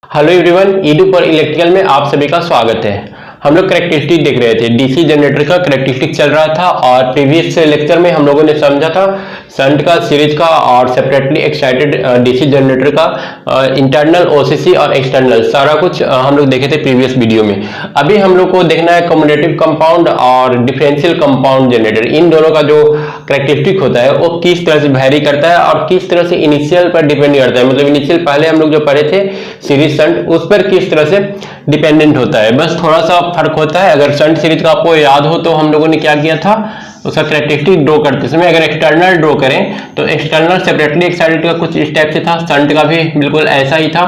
Hello everyone, Edu पर electrical में आप सभी का स्वागत है। हम लोग करेक्टरिस्टिक देख रहे थे, डीसी जनरेटर का करेक्टरिस्टिक चल रहा था और प्रीवियस लेक्चर में हम लोगों ने समझा था शंट का, सीरीज का और सेपरेटली एक्साइटेड डीसी जनरेटर का इंटरनल, ओसीसी और एक्सटर्नल सारा कुछ हम लोग देखे थे प्रीवियस वीडियो में। अभी हम लोग को देखना है कम्युलेटिव कंपाउंड और डिफरेंशियल कंपाउंड जनरेटर। इन दोनों का जो करेक्टरिस्टिक होता है वो किस तरह से वेरी करता है और किस तरह से इनिशियल पर डिपेंड करता है। मतलब इनिशियल पहले हम लोग जो पढ़े थे सीरीज शंट, उस पर किस तरह से डिपेंडेंट होता है, बस थोड़ा सा फर्क होता है। अगर शंट सीरीज का आपको याद हो तो हम लोगों ने क्या किया था, उसका करेक्टरिस्टिक ड्रॉ करते समय अगर एक्सटर्नल ड्रॉ करें तो एक्सटर्नल सेपरेटली एक्साइटेड का कुछ इस टाइप से था, शंट का भी बिल्कुल ऐसा ही था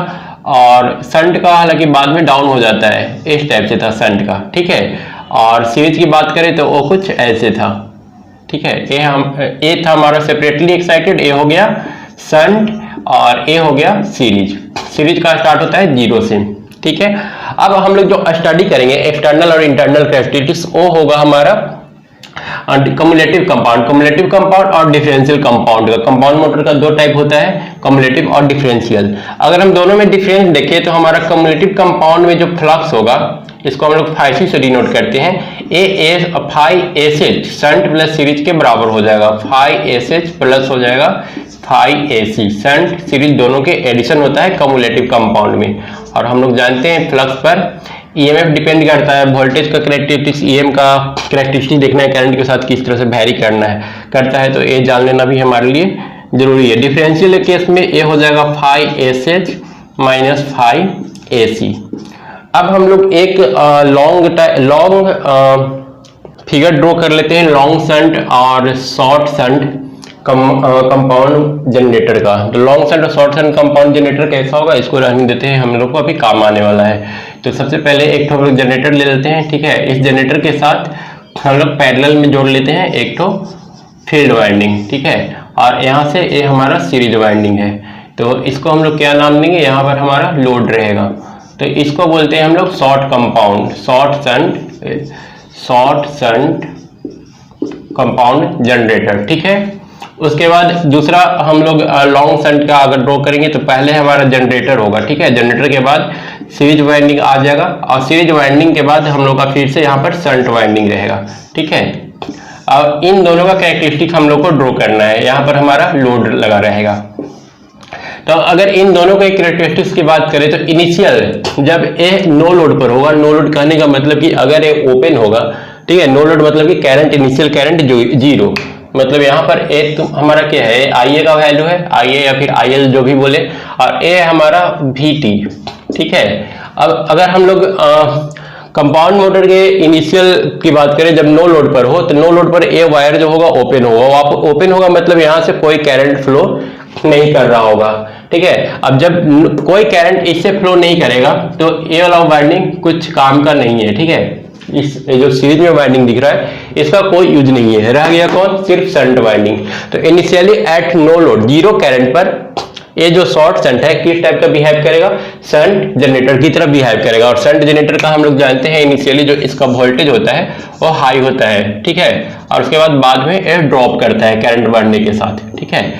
और शंट का हालांकि बाद में डाउन हो जाता है, इस टाइप से था शंट का, ठीक है। और सीरीज की बात करें तो वो कुछ ऐसे था, ठीक है। ए था हमारा सेपरेटली एक्साइटेड, ए हो गया शंट और ए हो गया सीरीज। सीरीज का स्टार्ट होता है 0 से, ठीक है। अब हम लोग जो स्टडी करेंगे एक्सटर्नल और इंटरनल कैरेक्टरिस्टिक्स, वो होगा हमारा कम्युलेटिव कंपाउंड। कम्युलेटिव कंपाउंड और डिफरेंशियल कंपाउंड का, कंपाउंड मोटर का दो टाइप होता है, कम्युलेटिव और डिफरेंशियल। अगर हम दोनों में डिफरेंस देखें तो हमारा कम्युलेटिव कंपाउंड में जो फ्लक्स होगा, इसको हम लोग फाइसी से डिनोट करते हैं, A phi S H shunt plus series के बराबर हो जाएगा। फाई एस एच प्लस हो जाएगा phi A C, shunt series दोनों के एडिशन होता है कम्युलेटिव कंपाउंड में। और हम लोग जानते हैं फ्लक्स पर ईएमएफ डिपेंड करता है, वोल्टेज का करेक्टरिस्टिक्स, ईएम का करेक्टरिस्टिक देखना है, करंट के साथ किस तरह से वेरी करता है, तो ये जान लेना भी हमारे लिए जरूरी है। डिफरेंशियल केस में ये हो जाएगा phi S H minus phi A C. अब हम लोग एक लॉन्ग फिगर ड्रॉ कर लेते हैं, लॉन्ग शंट और शॉर्ट शंट कंपाउंड जनरेटर का। तो लॉन्ग शंट और शॉर्ट शंट कंपाउंड जनरेटर कैसा होगा, इसको रहने देते हैं, हम लोग को अभी काम आने वाला है। तो सबसे पहले एक ठो जनरेटर ले लेते हैं, ठीक है। इस जनरेटर के साथ हम लोग पैरेलल में जोड़ लेते हैं एक ठो फील्ड वाइंडिंग, ठीक है। और यहाँ से ये हमारा सीरीज वाइंडिंग है, तो इसको हम लोग क्या नाम देंगे, यहाँ पर हमारा लोड रहेगा, तो इसको बोलते हैं हम लोग short compound, short shunt compound generator, ठीक है। उसके बाद दूसरा हम लोग लॉन्ग शंट का अगर ड्रॉ करेंगे तो पहले हमारा जनरेटर होगा, ठीक है। जनरेटर के बाद सीरीज वाइंडिंग आ जाएगा और सीरीज वाइंडिंग के बाद हम लोग का फिर से यहाँ पर शंट वाइंडिंग रहेगा, ठीक है। अब इन दोनों का कैरेक्टरिस्टिक हम लोग को ड्रॉ करना है, यहाँ पर हमारा लोड लगा रहेगा। तो अगर इन दोनों के कैरेक्टरिस्टिक्स की बात करें तो इनिशियल जब ए नो लोड पर होगा, नो लोड कहने का मतलब कि अगर ये ओपन होगा, ठीक है, नो लोड मतलब कि करंट, इनिशियल करंट 0, मतलब यहाँ पर ए हमारा क्या है, आई ए का वैल्यू है, आई ए या फिर आई एल जो भी बोले, और ए हमारा वी टी, ठीक है। अब अगर हम लोग कंपाउंड मोटर के इनिशियल की बात करें, जब नो लोड पर हो तो नो लोड पर ए वायर जो होगा ओपन होगा, ओपन होगा मतलब यहाँ से कोई करंट फ्लो नहीं कर रहा होगा, ठीक है। अब जब कोई करंट इससे फ्लो नहीं करेगा तो ये वाला वाइंडिंग कुछ काम का नहीं है, ठीक है। इस जो सीरीज में वाइंडिंग दिख रहा है इसका कोई यूज नहीं है, रह गया कौन, सिर्फ शंट वाइंडिंग। तो initially at no load, 0 current पर ये जो शॉर्ट शंट है किस टाइप का बिहेव करेगा, शंट जनरेटर की तरह बिहेव करेगा। और शंट जनरेटर का हम लोग जानते हैं इनिशियली जो इसका वोल्टेज होता है वो हाई होता है, ठीक है, और उसके बाद में ये ड्रॉप करता है करंट बढ़ने के साथ, ठीक है।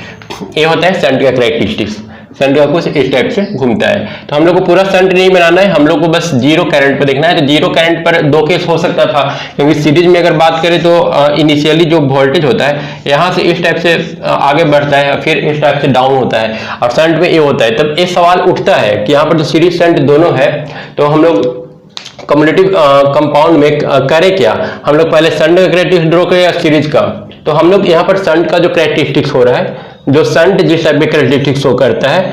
ये होता है शंट का कैरेक्टरिस्टिक्स, शंट का कुछ इस टाइप से घूमता है। तो हम लोग को पूरा शंट नहीं बनाना है, हम लोग को बस 0 करंट पर देखना है। तो 0 करंट पर दो केस हो सकता था, क्योंकि सीरीज में अगर बात करें तो इनिशियली जो वोल्टेज होता है यहाँ से इस टाइप से आगे बढ़ता है, फिर इस टाइप से डाउन होता है, और शंट में ये होता है। तब ये सवाल उठता है कि यहाँ पर जो सीरीज शंट दोनों है तो हम लोग कम्युलेटिव कंपाउंड में करें क्या, हम लोग पहले शंट का कैरेक्टरिस्टिक ड्रॉ करें या सीरीज का। तो हम लोग यहाँ पर शंट का जो कैरेक्टरिस्टिक्स हो रहा है, जो शंट जिस टाइप के कैरेक्टरिस्टिक्स शो करता है,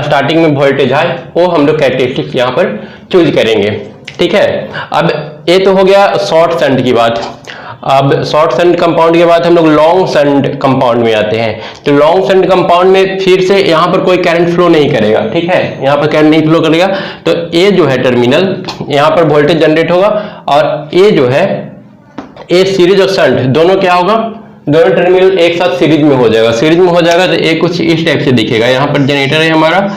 स्टार्टिंग में वोल्टेज हाई, वो हम लोग कैरेक्टरिस्टिक्स यहाँ पर चूज करेंगे, ठीक है। अब ये तो हो गया शॉर्ट शंट की बात। अब शॉर्ट शंट कंपाउंड के बाद हम लोग लॉन्ग शंट कंपाउंड में आते हैं। तो लॉन्ग शंट कंपाउंड में फिर से यहाँ पर कोई करंट फ्लो नहीं करेगा, ठीक है, यहाँ पर करंट नहीं फ्लो करेगा। तो ये जो है टर्मिनल, यहाँ पर वोल्टेज जनरेट होगा, और ये जो है ये सीरीज और शंट दोनों क्या होगा, दोनों टर्मिनल एक साथ सीरीज में हो जाएगा। सीरीज में हो जाएगा तो ये कुछ इस टाइप से दिखेगा, यहाँ पर जनरेटर है हमारा,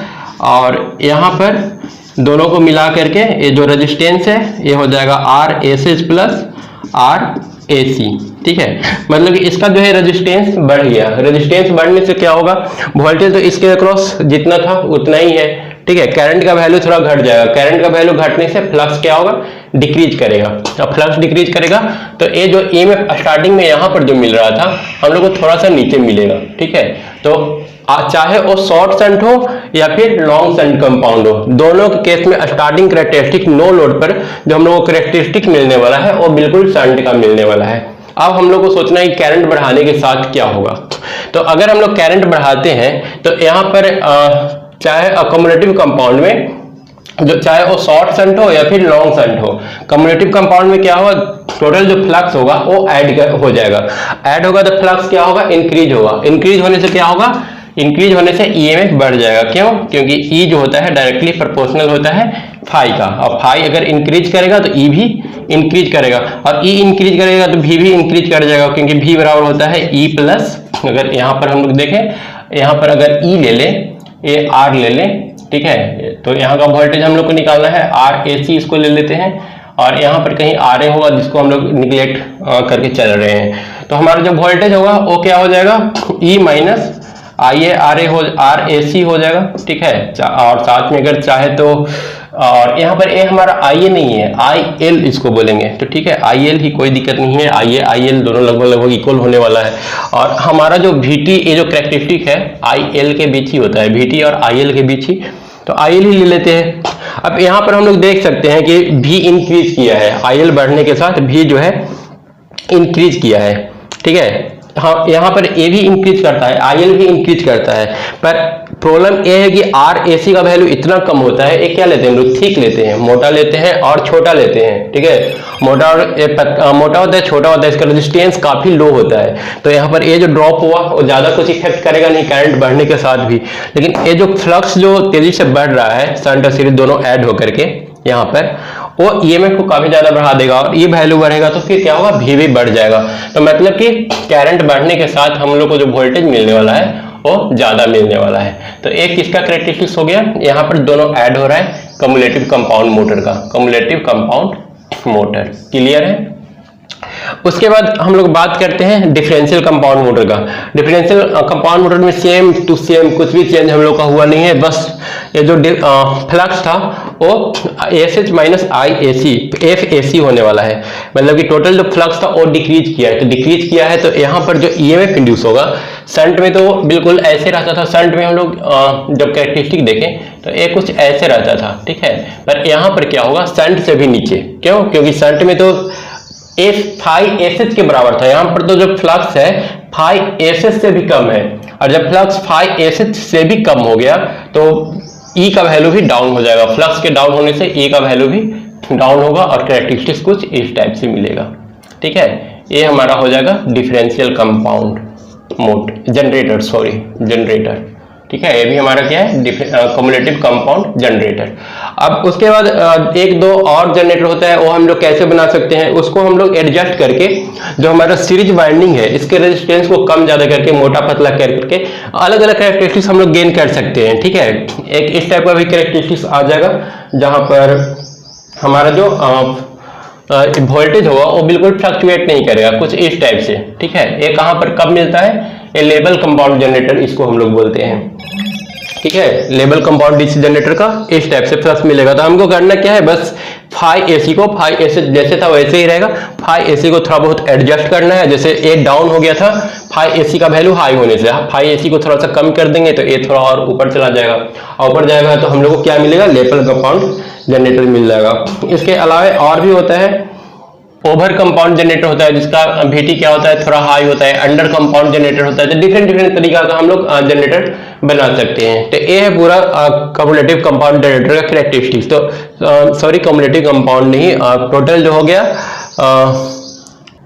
और यहाँ पर दोनों को मिला करके ये जो रेजिस्टेंस है ये हो जाएगा R S H plus R A C, ठीक है। मतलब कि इसका जो है रेजिस्टेंस बढ़ गया, रेजिस्टेंस बढ़ने से क्या होगा, वोल्टेज तो इसके अक्रॉस जितना था उतना ही है, ठीक है, करंट का वैल्यू थोड़ा घट जाएगा। करंट का वैल्यू घटने से फ्लक्स क्या होगा, डिक्रीज करेगा। अब फ्लक्स डिक्रीज करेगा तो ये जो ईएमएफ स्टार्टिंग में यहां पर जो मिल रहा था हम लोग को थोड़ा सा नीचे मिलेगा। ठीक है, तो चाहे वो शॉर्ट शंट हो या फिर लॉन्ग शंट कंपाउंड हो, दोनों के केस में स्टार्टिंग कैरेक्टरिस्टिक नो लोड पर जो हम लोग को कैरेक्टरिस्टिक मिलने वाला है वो बिल्कुल शंट का मिलने वाला है। अब हम लोग को सोचना है कि करंट बढ़ाने के साथ क्या होगा। तो अगर हम लोग करंट बढ़ाते हैं तो यहाँ पर चाहे अकोमोडेटिव कंपाउंड में जो चाहे वो शॉर्ट शंट हो या फिर लॉन्ग शंट हो, कम्युलेटिव कंपाउंड में क्या होगा, टोटल जो फ्लक्स होगा वो ऐड हो जाएगा। ऐड होगा तो फ्लक्स क्या होगा, इंक्रीज होगा। इंक्रीज होने से क्या होगा, इंक्रीज होने से ईएमएफ बढ़ जाएगा। क्यों, क्योंकि ई जो होता है डायरेक्टली प्रोपोर्शनल होता है फाई का, और फाई अगर इंक्रीज करेगा तो ई भी इंक्रीज करेगा, और ई इंक्रीज करेगा तो भी इंक्रीज कर जाएगा, क्योंकि भी बराबर होता है ई प्लस, अगर यहाँ पर हम लोग देखें, यहाँ पर अगर ई ले लें, ए आर ले लें, ठीक है, तो यहाँ का वोल्टेज हम लोग को निकालना है, आर ए सी इसको ले लेते हैं, और यहाँ पर कहीं आर ए होगा जिसको हम लोग निगलेक्ट करके चल रहे हैं। तो हमारा जो वोल्टेज होगा वो क्या हो जाएगा, E minus I A R A हो, आर ए सी हो जाएगा। ठीक है, और साथ में अगर चाहे तो, और यहाँ पर ए हमारा आई ए नहीं है, आई एल इसको बोलेंगे, तो ठीक है, आई एल ही कोई दिक्कत नहीं है, आई एल दोनों लगभग इक्वल होने वाला है। और हमारा जो वी टी, ये जो कैरेक्टरिस्टिक है आई एल के बीच ही होता है, वी टी और आई एल के बीच ही, तो आई एल ही ले लेते हैं। अब यहाँ पर हम लोग देख सकते हैं कि भी इंक्रीज किया है, आई एल बढ़ने के साथ भी जो है इंक्रीज किया है। ठीक है, हाँ, यहाँ पर ए भी इंक्रीज करता है, आई एल भी इंक्रीज करता है, पर प्रॉब्लम ये है कि आर ए सी का वैल्यू इतना कम होता है। एक क्या लेते हैं हम लोग, थिक लेते हैं, मोटा लेते हैं और छोटा लेते हैं। ठीक है, मोटा और मोटा होता है, छोटा होता है, इसका रेजिस्टेंस काफी लो होता है। तो यहाँ पर ये जो ड्रॉप हुआ वो ज्यादा कुछ इफेक्ट करेगा नहीं करंट बढ़ने के साथ भी, लेकिन ये जो फ्लक्स जो तेजी से बढ़ रहा है, शंट और सीरीज दोनों ऐड होकर के यहाँ पर, वो ईएमएफ को काफी ज्यादा बढ़ा देगा, और ये वैल्यू बढ़ेगा तो फिर क्या होगा, भी बढ़ जाएगा। तो मतलब कि करंट बढ़ने के साथ हम लोग को जो वोल्टेज मिलने वाला है वो ज्यादा मिलने वाला है। तो एक किसका कैरेक्टरिस्टिक्स हो गया, यहाँ पर दोनों ऐड हो रहा है, कम्युलेटिव कंपाउंड मोटर का, कम्युलेटिव कंपाउंड मोटर। क्लियर है। उसके बाद हम लोग बात करते हैं डिफरेंशियल कंपाउंड मोटर का। डिफरेंशियल कंपाउंड मोटर में सेम टू सेम कुछ भी चेंज हम लोग का हुआ नहीं है, बस ये जो फ्लक्स था वो S H minus I A C, F A C होने वाला है, मतलब कि टोटल जो फ्लक्स था वो डिक्रीज किया है। तो डिक्रीज किया है तो यहाँ पर जो ईएमएफ इंड्यूस होगा, शंट में तो बिल्कुल ऐसे रहता था, शंट में हम लोग जब कैरेक्टरिस्टिक देखें तो ये कुछ ऐसे रहता था। ठीक है, पर यहाँ पर क्या होगा, शंट से भी नीचे। क्यों, क्योंकि शंट में तो एफ फाई एस एच के बराबर था, यहाँ पर तो जो फ्लक्स है फाई एस एच से भी कम है, और जब फ्लक्स फाई एस एच से भी कम हो गया तो ई का वैल्यू भी डाउन हो जाएगा। फ्लक्स के डाउन होने से ई का वैल्यू भी डाउन होगा और कैरेक्टरिस्टिक्स कुछ इस टाइप से मिलेगा। ठीक है, ये हमारा हो जाएगा differential compound motor generator, sorry generator. ठीक है, ये भी हमारा क्या है, कम्युलेटिव कंपाउंड जनरेटर। अब उसके बाद एक दो और जनरेटर होता है, वो हम लोग कैसे बना सकते हैं, उसको हम लोग एडजस्ट करके जो हमारा सीरीज वाइंडिंग है इसके रेजिस्टेंस को कम ज्यादा करके, मोटा पतला करके अलग अलग कैरेक्टरिस्टिक्स हम लोग गेन कर सकते हैं। ठीक है, एक इस टाइप का भी कैरेक्टरिस्टिक्स आ जाएगा जहां पर हमारा जो वोल्टेज होगा वो बिल्कुल फ्लक्चुएट नहीं करेगा, कुछ इस टाइप से। ठीक है, ये कहां पर कब मिलता है, ये लेबल कंपाउंड जनरेटर इसको हम लोग बोलते हैं। ठीक है, लेबल कंपाउंड डीसी जनरेटर का इस टाइप से फ्लक्स मिलेगा। तो हमको करना क्या है, बस फाई एसी को, फाई एसी जैसे था वैसे ही रहेगा, फाई एसी को थोड़ा बहुत एडजस्ट करना है। जैसे ए डाउन हो गया था, फाई एसी का वैल्यू हाई होने से फाई एसी को थोड़ा सा कम कर देंगे तो ए थोड़ा और ऊपर चला जाएगा, और ऊपर जाएगा तो हम लोग को क्या मिलेगा, लेबल कंपाउंड जनरेटर मिल जाएगा। इसके अलावा और भी होता है, ओवर कंपाउंड जनरेटर होता है जिसका VT क्या होता है, थोड़ा हाई होता है। अंडर कंपाउंड जनरेटर होता है, तो डिफरेंट तरीका का हम लोग जनरेटर बना सकते हैं। तो ये है पूरा कम्युलेटिव कंपाउंड जनरेटर का कैरेक्टरिस्टिक्स। तो सॉरी, कम्युलेटिव कंपाउंड नहीं, टोटल जो हो गया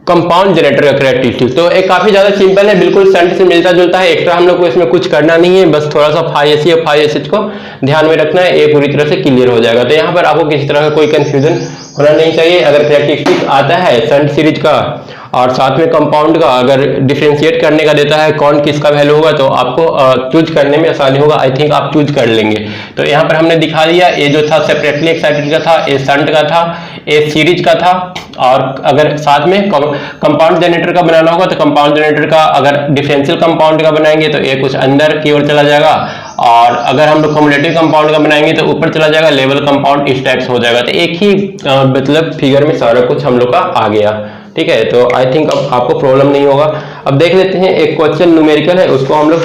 कंपाउंड जनरेटर का कैरेक्टरिस्टिक्स। तो एक काफी ज्यादा सिंपल है, बिल्कुल शंट से मिलता जुलता है, एक्स्ट्रा हम लोग को इसमें कुछ करना नहीं है, बस थोड़ा सा फाई एसी और फाई एसएच को ध्यान में रखना है, ये पूरी तरह से क्लियर हो जाएगा। तो यहाँ पर आपको किसी तरह का कोई कंफ्यूजन होना नहीं चाहिए। अगर कैरेक्टरिस्टिक्स आता है शंट सीरीज का और साथ में कंपाउंड का, अगर डिफरेंशिएट करने का देता है कौन किसका वैल्यू होगा, तो आपको चूज करने में आसानी होगा। आई थिंक आप चूज कर लेंगे। तो यहाँ पर हमने दिखा दिया, ये जो था सेपरेटली एक्साइटेड का था, ये शंट का था, ये सीरीज का था, और अगर साथ में कंपाउंड जनरेटर का बनाना होगा तो कंपाउंड जनरेटर का, अगर डिफरेंशियल कंपाउंड का बनाएंगे तो ये कुछ अंदर की ओर चला जाएगा, और अगर हम लोग कम्युलेटिव कंपाउंड का बनाएंगे तो ऊपर चला जाएगा, लेवल कंपाउंड इस टाइप से हो जाएगा। तो एक ही मतलब फिगर में सारा कुछ हम लोग का आ गया, ठीक है। तो आई थिंक अब आपको प्रॉब्लम नहीं होगा। अब देख लेते हैं, एक क्वेश्चन न्यूमेरिकल है, उसको हम लोग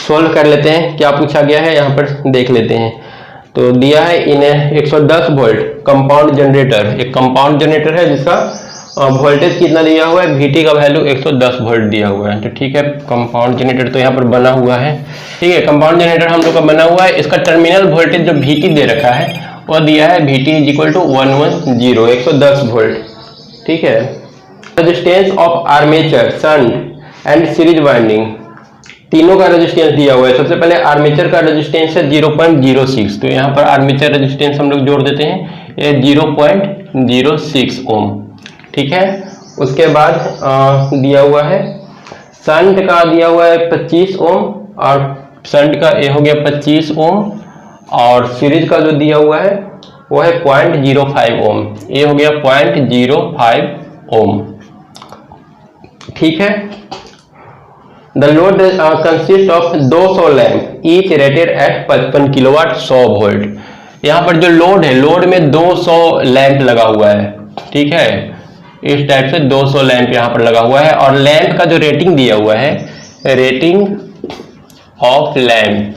सोल्व कर लेते हैं। क्या पूछा गया है यहाँ पर देख लेते हैं। तो दिया है इन्हें 110 वोल्ट कंपाउंड जनरेटर, एक कंपाउंड जनरेटर है जिसका वोल्टेज कितना दिया हुआ है, VT का वैल्यू 110 वोल्ट दिया हुआ है। तो ठीक है, कंपाउंड जनरेटर तो यहाँ पर बना हुआ है, ठीक है। कंपाउंड जनरेटर हम लोग का बना हुआ है। इसका टर्मिनल वोल्टेज जो VT दे रखा है वह दिया है VT = 110 110 वोल्ट, ठीक है। Resistance of armature, shunt and series winding, तीनों का रेजिस्टेंस दिया हुआ है। सबसे पहले आर्मेचर का रेजिस्टेंस है 0.06, तो यहाँ पर आर्मेचर रेजिस्टेंस हम लोग जोड़ देते हैं, ये 0.06 ओम, ठीक है। उसके बाद दिया हुआ है शंट का, दिया हुआ है 25 ओम, और शंट का ये हो गया 25 ओम, और सीरीज का जो दिया हुआ है वो है 0.05 ओम, ये हो गया 0.05 ओम, ठीक है। The load consist of 200 lamp each rated eight 55 kilowatt 100 volt. यहाँ पर जो लोड है, लोड में 200 लैंप लगा हुआ है, ठीक है। इस टाइप से 200 लैंप यहाँ पर लगा हुआ है, और लैंप का जो रेटिंग दिया हुआ है, रेटिंग ऑफ लैंप,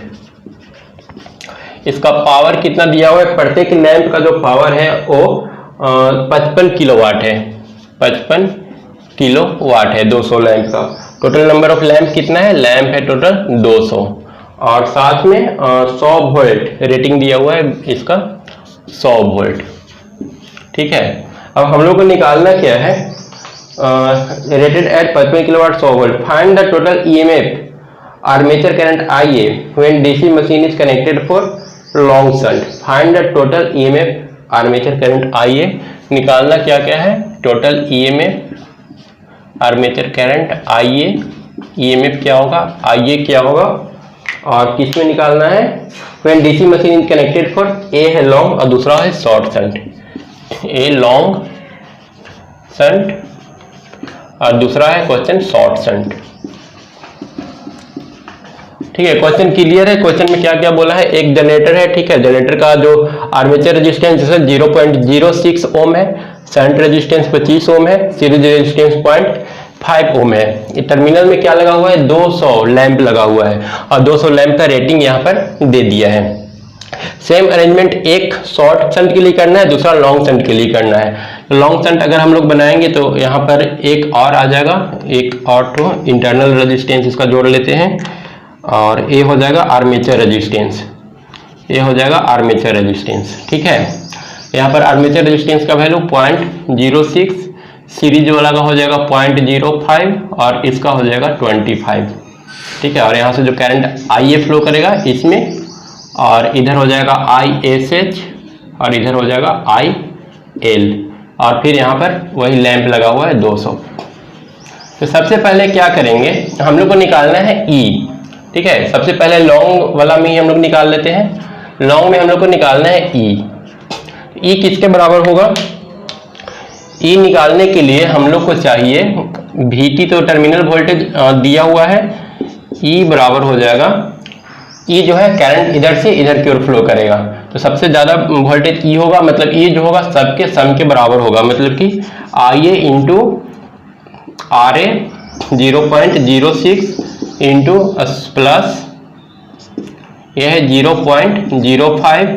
इसका पावर कितना दिया हुआ है, प्रत्येक लैंप का जो पावर है वो 55 किलोवाट है, 55 किलोवाट है 200 लैंप का। टोटल नंबर ऑफ लैंप कितना है, लैंप है टोटल 200, और साथ में 100 वोल्ट रेटिंग दिया हुआ है इसका, 100 वोल्ट, ठीक है। अब हम लोग को निकालना क्या है, rated eight 55 kilowatt 100 volt. Find the total EMF armature current IA when DC machine is connected for long shunt. Find the total EMF armature current IA, निकालना क्या क्या है, total EMF armature current IA, EMF क्या होगा, IA क्या होगा, और किस में निकालना है, when DC machine is connected for, A है लॉन्ग और दूसरा है short shunt, A long shunt और दूसरा है क्वेश्चन शॉर्ट शंट, ठीक है। क्वेश्चन क्लियर है। क्वेश्चन में क्या क्या बोला है, एक जनरेटर है, ठीक है। जनरेटर का जो आर्मेचर रेजिस्टेंस 0.06 ओम है, शंट रेजिस्टेंस 25 ओम है, सीरीज रेजिस्टेंस 0.5 ओम है। ये टर्मिनल में क्या लगा हुआ है, 200 लैंप लगा हुआ है, और 200 लैंप का रेटिंग यहाँ पर दे दिया है। सेम अरेंजमेंट एक शॉर्ट शंट के लिए करना है, दूसरा लॉन्ग शंट के लिए करना है। लॉन्ग शंट अगर हम लोग बनाएंगे तो यहाँ पर एक और आ जाएगा, एक और तो इंटरनल रेजिस्टेंस इसका जोड़ लेते हैं, और ये हो जाएगा आर्मेचर रेजिस्टेंस, ये हो जाएगा आर्मेचर रेजिस्टेंस, ठीक है। यहाँ पर आर्मेचर रेजिस्टेंस का वैल्यू 0.06, सीरीज वाला का हो जाएगा 0.05, और इसका हो जाएगा 25, ठीक है। और यहाँ से जो करंट IA फ्लो करेगा इसमें, और इधर हो जाएगा ISH, और इधर हो जाएगा IL, और फिर यहाँ पर वही लैंप लगा हुआ है 200। तो सबसे पहले क्या करेंगे, हम लोग को निकालना है E, ठीक है। सबसे पहले लॉन्ग वाला में ही हम लोग निकाल लेते हैं। लॉन्ग में हम लोग को निकालना है E किसके बराबर होगा, E निकालने के लिए हम लोग को चाहिए VT, तो टर्मिनल वोल्टेज दिया हुआ है, E बराबर हो जाएगा, E जो है करंट इधर से इधर की ओर फ्लो करेगा, तो सबसे ज्यादा वोल्टेज E होगा, मतलब E जो होगा सबके सम के बराबर होगा, मतलब कि IA into RA 0.06 into plus यह है 0.05,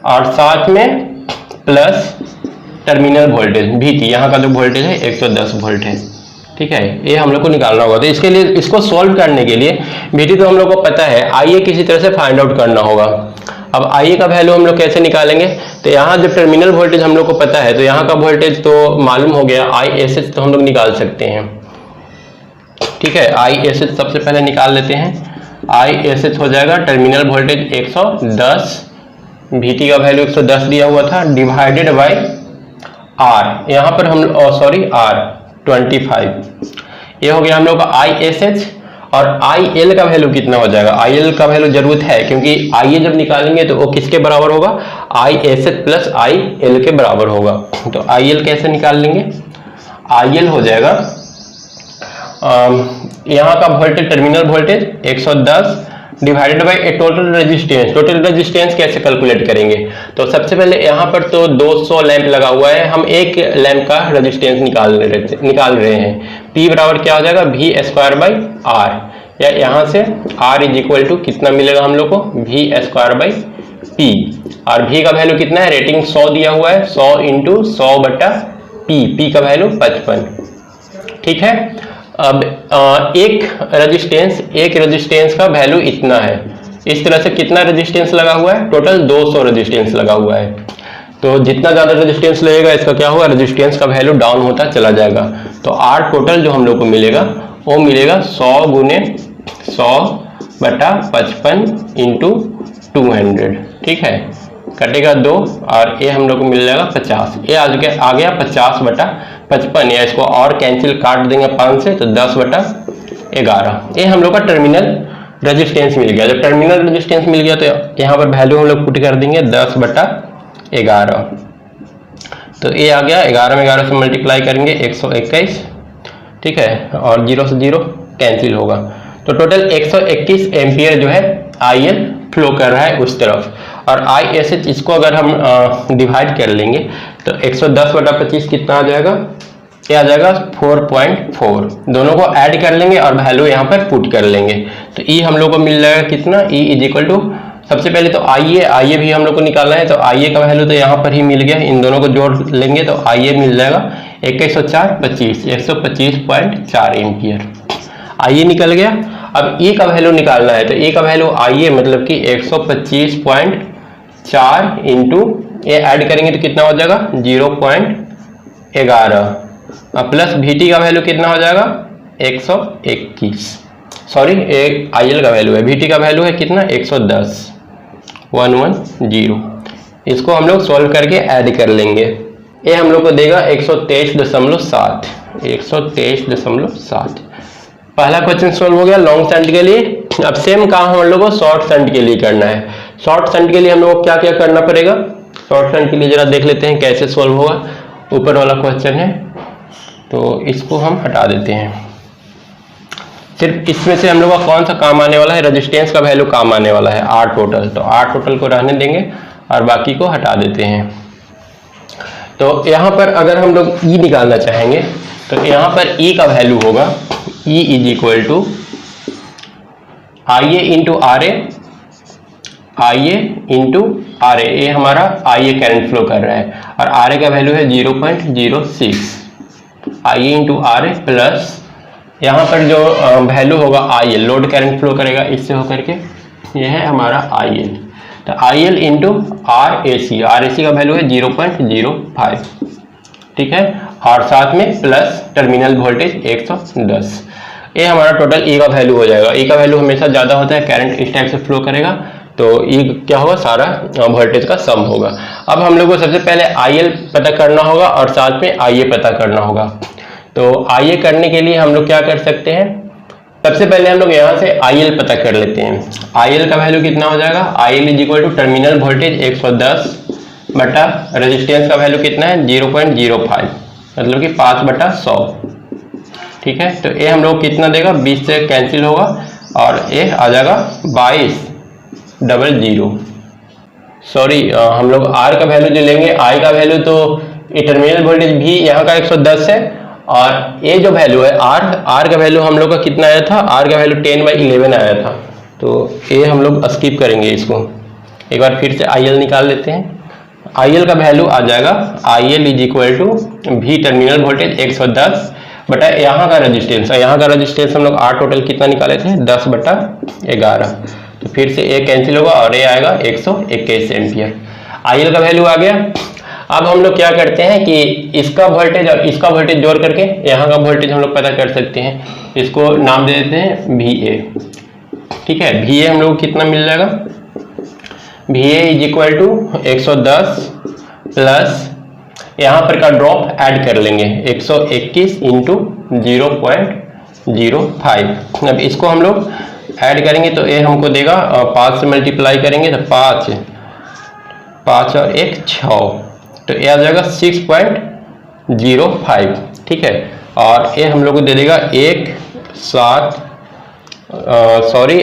और साथ में प्लस टर्मिनल वोल्टेज VT, यहाँ का जो वोल्टेज है 110 वोल्ट है, ठीक है। ये हम लोग को निकालना होगा। तो इसके लिए, इसको सॉल्व करने के लिए VT तो हम लोग को पता है, IA किसी तरह से फाइंड आउट करना होगा। अब IA का वैल्यू हम लोग कैसे निकालेंगे, तो यहाँ जब टर्मिनल वोल्टेज हम लोग को पता है, तो यहाँ का वोल्टेज तो मालूम हो गया, ISH तो हम लोग निकाल सकते हैं, ठीक है। ISH सबसे पहले निकाल लेते हैं। ISH हो जाएगा टर्मिनल वोल्टेज 110, VT का वैल्यू 110 दिया हुआ था, डिवाइडेड बाय R, यहाँ पर हम R 25, ये हो गया हम लोग का ISH। और IL का वैल्यू कितना हो जाएगा, IL का वैल्यू जरूरत है, क्योंकि IA जब निकालेंगे तो वो किसके बराबर होगा, ISH प्लस IL के बराबर होगा। तो IL कैसे निकाल लेंगे, IL हो जाएगा यहाँ का voltage, terminal voltage 110 divided by A total resistance. Total resistance कैसे कैलकुलेट करेंगे? तो सबसे पहले यहाँ पर तो 200 लैंप लगा हुआ है, हम एक लैंप का रेजिस्टेंस निकाल रहे हैं। P बराबर क्या हो जाएगा, वी स्क्वायर बाई आर, या यहाँ से R इज इक्वल टू कितना मिलेगा हम लोग को, वी स्क्वायर बाई पी। और V का वैल्यू कितना है, रेटिंग 100 दिया हुआ है, 100 इंटू 100 बटा P का वैल्यू 55। ठीक है, अब एक रेजिस्टेंस का वैल्यू इतना है। इस तरह से कितना रेजिस्टेंस लगा हुआ है, टोटल 200 रेजिस्टेंस लगा हुआ है। तो जितना ज्यादा रेजिस्टेंस लगेगा इसका क्या होगा, रेजिस्टेंस का वैल्यू डाउन होता चला जाएगा। तो आर टोटल जो हम लोग को मिलेगा वो मिलेगा 100 गुने 100 बटा 55 इंटू 200। ठीक है, कटेगा 2 और ये हम लोग को मिल जाएगा 50। ये आ गया 50 बटा 55, या इसको और कैंसिल काट देंगे 5 से तो 10 बटा 11। ये हम लोग का टर्मिनल रेजिस्टेंस मिल गया। जब टर्मिनल रेजिस्टेंस मिल गया तो यहाँ पर वैल्यू हम लोग पुट कर देंगे 10 बटा 11। तो ये आ गया 11 में 11 से मल्टीप्लाई करेंगे 121। ठीक है, और 0 से 0 कैंसिल होगा। तो टोटल 121 एम्पियर जो है IL फ्लो कर रहा है उस तरफ। और ISH इसको अगर हम डिवाइड कर लेंगे तो 110 बटा 25 कितना आ जाएगा, ये आ जाएगा 4.4। दोनों को ऐड कर लेंगे और वैल्यू यहाँ पर पुट कर लेंगे तो E हम लोग को मिल जाएगा कितना, E इज इक्वल टू, सबसे पहले तो IA भी हम लोग को निकालना है। तो IA का वैल्यू तो यहाँ पर ही मिल गया, इन दोनों को जोड़ लेंगे तो IA मिल जाएगा 125 एम्पियर। IA निकल गया। अब E का वैल्यू निकालना है तो E का वैल्यू IA मतलब कि 125.4 इंटू ये ऐड करेंगे तो कितना हो जाएगा 0.11, प्लस VT का वैल्यू कितना हो जाएगा 121। सॉरी, एक IL का वैल्यू है, VT का वैल्यू है कितना 110, 110। इसको हम लोग सॉल्व करके ऐड कर लेंगे। ये हम लोग को देगा 123.7। पहला क्वेश्चन सॉल्व हो गया लॉन्ग शंट के लिए। अब सेम काम हम लोग को शॉर्ट शंट के लिए करना है। शॉर्ट शंट के लिए हम लोग को क्या क्या करना पड़ेगा, शॉर्ट शंट के लिए जरा देख लेते हैं कैसे सॉल्व होगा। ऊपर वाला क्वेश्चन है तो इसको हम हटा देते हैं। सिर्फ इसमें से हम लोग का कौन सा काम आने वाला है, रेजिस्टेंस का वैल्यू काम आने वाला है R टोटल। तो R टोटल को रहने देंगे और बाकी को हटा देते हैं। तो यहाँ पर अगर हम लोग E निकालना चाहेंगे तो यहाँ पर E का वैल्यू होगा E is equal to IA into RA, ये हमारा IA करंट फ्लो कर रहा है और RA का वैल्यू है 0.06। IA इंटू RA प्लस यहाँ पर जो वैल्यू होगा IL, लोड करंट फ्लो करेगा इससे होकर के, ये है हमारा IL। तो IL इंटू RAC का वैल्यू है 0.05। ठीक है, और साथ में प्लस टर्मिनल वोल्टेज 110। ये हमारा टोटल E का वैल्यू हो जाएगा। E का वैल्यू हमेशा ज़्यादा होता है, करंट इस टाइप से फ्लो करेगा तो E क्या होगा, सारा वोल्टेज का सम होगा। अब हम लोग को सबसे पहले IL पता करना होगा और साथ में IA पता करना होगा। तो IA करने के लिए हम लोग क्या कर सकते हैं, सबसे पहले हम लोग यहाँ से IL पता कर लेते हैं। IL का वैल्यू कितना हो जाएगा, IL is equal to terminal voltage 110 बटा रेजिस्टेंस का वैल्यू कितना है 0.05, मतलब कि 5/100। ठीक है, तो ये हम लोग कितना देगा, 20 से कैंसिल होगा और ये आ जाएगा 2200। सॉरी, हम लोग R का वैल्यू जो लेंगे, I का वैल्यू तो ये टर्मिनल वोल्टेज भी यहाँ का 110 है और ये जो वैल्यू है R का वैल्यू हम लोग का कितना आया था, R का वैल्यू 10/11 आया था। तो ये हम लोग स्किप करेंगे इसको। एक बार फिर से IL निकाल लेते हैं। IL का वैल्यू आ जाएगा IL is equal to V terminal voltage 110 बटा यहाँ का रेजिस्टेंस है। यहाँ का रेजिस्टेंस हम लोग R टोटल कितना निकाले थे 10/11। तो फिर से ये कैंसिल होगा और ये आएगा 121 एम्पियर। IL का वैल्यू आ गया। अब हम लोग क्या करते हैं कि इसका वोल्टेज और इसका वोल्टेज जोड़ करके यहाँ का वोल्टेज हम लोग पता कर सकते हैं। इसको नाम दे देते हैं VA। ठीक है, VA हम लोग को कितना मिल जाएगा, VA is equal to 110 plus यहाँ पर का ड्रॉप ऐड कर लेंगे 121 इंटू 0.05। अब इसको हम लोग ऐड करेंगे तो ये हमको देगा 5 से मल्टीप्लाई करेंगे तो 5 और 1 6, तो ये आ जाएगा 6.05। ठीक है, और ये हम लोग को दे देगा 1.7 सॉरी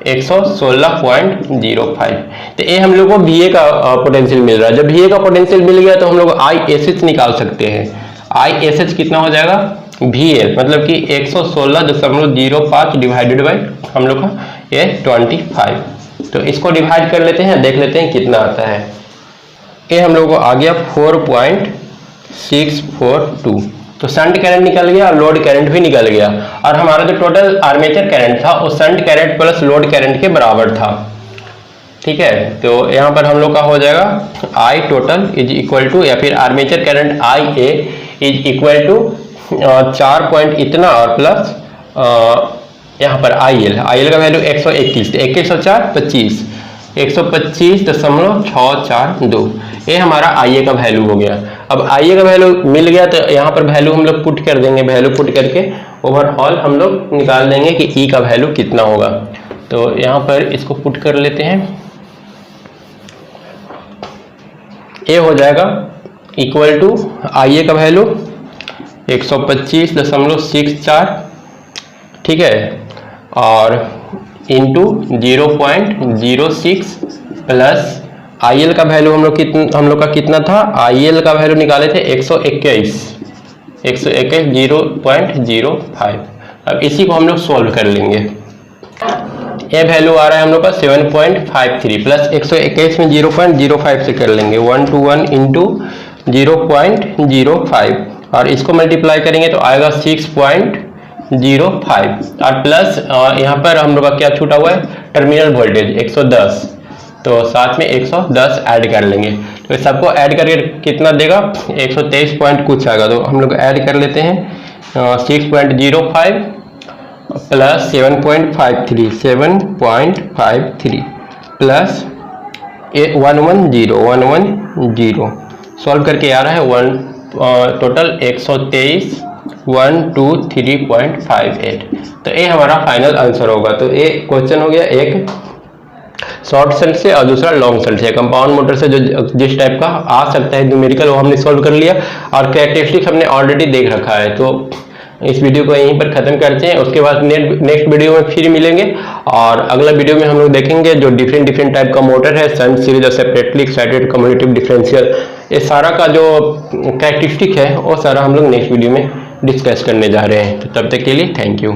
116.05। तो ये हम लोग को VA का पोटेंशियल मिल रहा है। जब VA का पोटेंशियल मिल गया तो हम लोग ISH निकाल सकते हैं। ISH कितना हो जाएगा, VA मतलब कि 116.05 डिवाइडेड बाई हम लोग का ये 25। तो इसको डिवाइड कर लेते हैं, देख लेते हैं कितना आता है। ये हम लोग को आ गया 4.642। तो शंट करंट निकल गया और लोड करंट भी निकल गया, और हमारा जो टोटल आर्मेचर करंट था वो shunt current plus load current के बराबर था। ठीक है, तो यहाँ पर हम लोग का हो जाएगा I total is equal to, या फिर armature current IA is equal to 4 point इतना और प्लस यहाँ पर IL का वैल्यू 121, 21 और 4 25, 125.642। ये हमारा IA का वैल्यू हो गया। अब IA का वैल्यू मिल गया तो यहाँ पर वैल्यू हम लोग पुट कर देंगे, वैल्यू पुट करके ओवरऑल हम लोग निकाल देंगे कि E का वैल्यू कितना होगा। तो यहाँ पर इसको पुट कर लेते हैं। ये हो जाएगा इक्वल टू IA का वैल्यू 125.64, ठीक है, और इंटू 0.06 प्लस IL का वैल्यू हम लोग का कितना था, IL का वैल्यू निकाले थे 121, 0.05। अब इसी को हम लोग सॉल्व कर लेंगे। ये वैल्यू आ रहा है हम लोग का 7.53 प्लस 121 में 0.05 से कर लेंगे, 1 to 1 इंटू 0.05, और इसको मल्टीप्लाई करेंगे तो आएगा 6.05, और प्लस यहाँ पर हम लोग का क्या छूटा हुआ है, टर्मिनल वोल्टेज 110, तो साथ में 110 ऐड कर लेंगे। तो सबको ऐड करके कितना देगा, 123 पॉइंट कुछ आएगा। तो हम लोग ऐड कर लेते हैं 6.05 प्लस 7.53 प्लस 110 सॉल्व करके आ रहा है टोटल 123.123.58। तो ये हमारा फाइनल आंसर होगा। तो ये क्वेश्चन हो गया एक शॉर्ट शंट से और दूसरा लॉन्ग शंट से। कंपाउंड मोटर से जो जिस टाइप का आ सकता है न्यूमेरिकल वो हमने सॉल्व कर लिया, और कैरेक्टरिस्टिक्स हमने ऑलरेडी देख रखा है। तो इस वीडियो को यहीं पर खत्म करते हैं। उसके बाद नेक्स्ट वीडियो में फिर मिलेंगे, और अगला वीडियो में हम लोग देखेंगे जो डिफरेंट टाइप का मोटर है, शंट सीरीज और सेपरेटली एक्साइटेड कम्यूटेटिव डिफरेंशियल, ये सारा का जो कैरेक्टरिस्टिक है वो सारा हम लोग नेक्स्ट वीडियो में डिस्कस करने जा रहे हैं। तो तब तक के लिए थैंक यू।